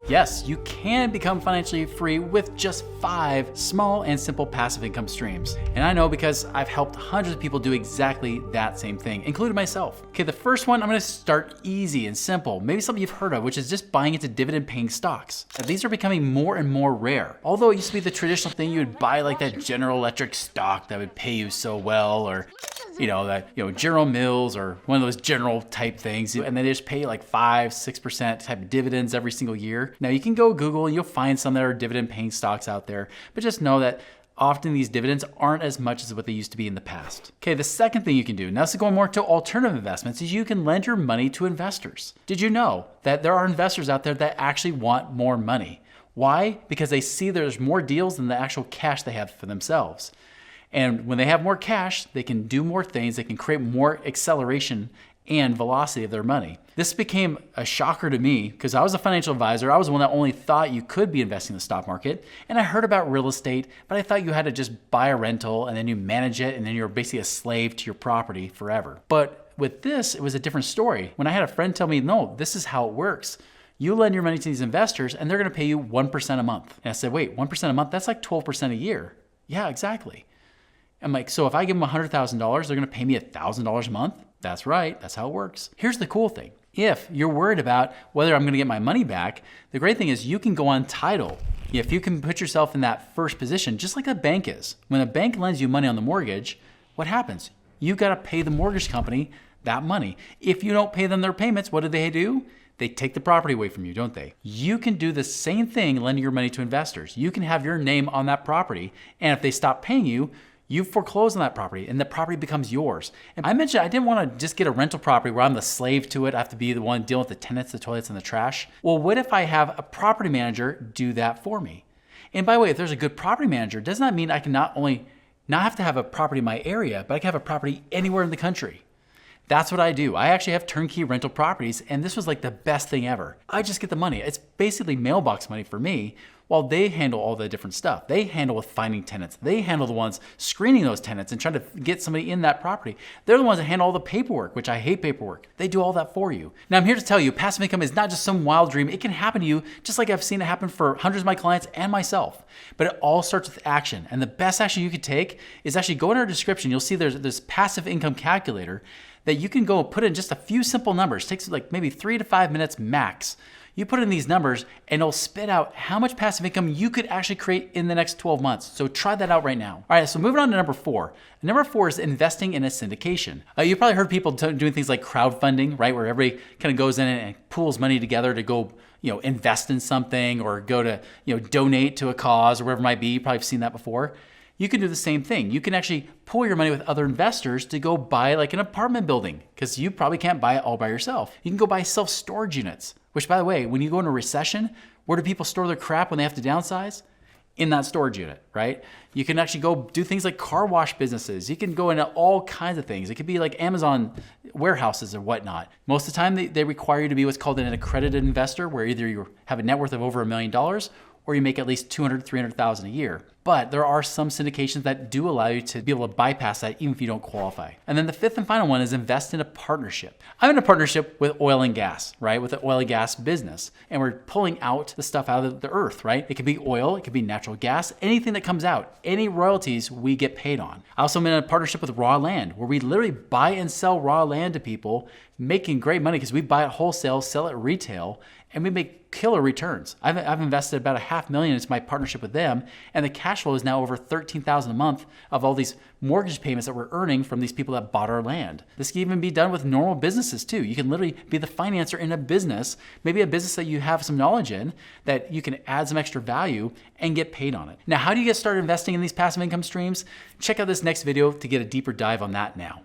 Yes, you can become financially free with just 5 small and simple passive income streams. And I know because I've helped hundreds of people do exactly that same thing, including myself. Okay, the first one, I'm gonna start easy and simple, maybe something you've heard of, which is just buying into dividend-paying stocks. Now, these are becoming more and more rare. Although it used to be the traditional thing, you would buy like that General Electric stock that would pay you so well, or General Mills or one of those general type things, and they just pay like 5-6% type of dividends every single year. Now you can go Google and you'll find some that are dividend paying stocks out there, but just know that often these dividends aren't as much as what they used to be in the past. Okay, the second thing you can do, now this is going more to alternative investments, is you can lend your money to investors. Did you know that there are investors out there that actually want more money? Why? Because they see there's more deals than the actual cash they have for themselves. And when they have more cash, they can do more things, they can create more acceleration and velocity of their money. This became a shocker to me because I was a financial advisor. I was the one that only thought you could be investing in the stock market. And I heard about real estate, but I thought you had to just buy a rental and then you manage it and then you're basically a slave to your property forever. But with this, it was a different story. When I had a friend tell me, no, this is how it works. You lend your money to these investors and they're gonna pay you 1% a month. And I said, wait, 1% a month? That's like 12% a year. Yeah, exactly. I'm like, so if I give them $100,000, they're gonna pay me $1,000 a month? That's right, that's how it works. Here's the cool thing. If you're worried about whether I'm gonna get my money back, the great thing is you can go on title. If you can put yourself in that first position, just like a bank is. When a bank lends you money on the mortgage, what happens? You gotta pay the mortgage company that money. If you don't pay them their payments, what do? They take the property away from you, don't they? You can do the same thing lending your money to investors. You can have your name on that property, and if they stop paying you, you foreclose on that property and the property becomes yours. And I mentioned I didn't want to just get a rental property where I'm the slave to it. I have to be the one dealing with the tenants, the toilets, and the trash. Well, what if I have a property manager do that for me? And by the way, if there's a good property manager, does not mean I can not only not have to have a property in my area, but I can have a property anywhere in the country. That's what I do. I actually have turnkey rental properties, and this was like the best thing ever. I just get the money. It's basically mailbox money for me, while they handle all the different stuff. They handle with finding tenants. They handle the ones screening those tenants and trying to get somebody in that property. They're the ones that handle all the paperwork, which I hate paperwork. They do all that for you. Now I'm here to tell you, passive income is not just some wild dream. It can happen to you just like I've seen it happen for hundreds of my clients and myself. But it all starts with action. And the best action you could take is actually go in our description. You'll see there's this passive income calculator that you can go put in just a few simple numbers. It takes like maybe 3 to 5 minutes max. You put in these numbers and it'll spit out how much passive income you could actually create in the next 12 months. So try that out right now. All right, so moving on to number 4. Number 4 is investing in a syndication. You've probably heard people doing things like crowdfunding, right? Where everybody kind of goes in and pools money together to go, invest in something or go to, donate to a cause or whatever it might be. You probably have seen that before. You can do the same thing. You can actually pool your money with other investors to go buy like an apartment building because you probably can't buy it all by yourself. You can go buy self-storage units, which by the way, when you go into a recession, where do people store their crap when they have to downsize? In that storage unit, right? You can actually go do things like car wash businesses. You can go into all kinds of things. It could be like Amazon warehouses or whatnot. Most of the time they require you to be what's called an accredited investor, where either you have a net worth of over $1 million or you make at least $200,000, $300,000 a year. But there are some syndications that do allow you to be able to bypass that even if you don't qualify. And then the 5th and final one is invest in a partnership. I'm in a partnership with oil and gas, right? With the oil and gas business. And we're pulling out the stuff out of the earth, right? It could be oil, it could be natural gas, anything that comes out, any royalties we get paid on. I also am in a partnership with raw land, where we literally buy and sell raw land to people, making great money because we buy it wholesale, sell it retail, and we make killer returns. I've invested about $500,000 into my partnership with them, and the cash flow is now over $13,000 a month of all these mortgage payments that we're earning from these people that bought our land. This can even be done with normal businesses too. You can literally be the financer in a business, maybe a business that you have some knowledge in, that you can add some extra value and get paid on it. Now, how do you get started investing in these passive income streams? Check out this next video to get a deeper dive on that now.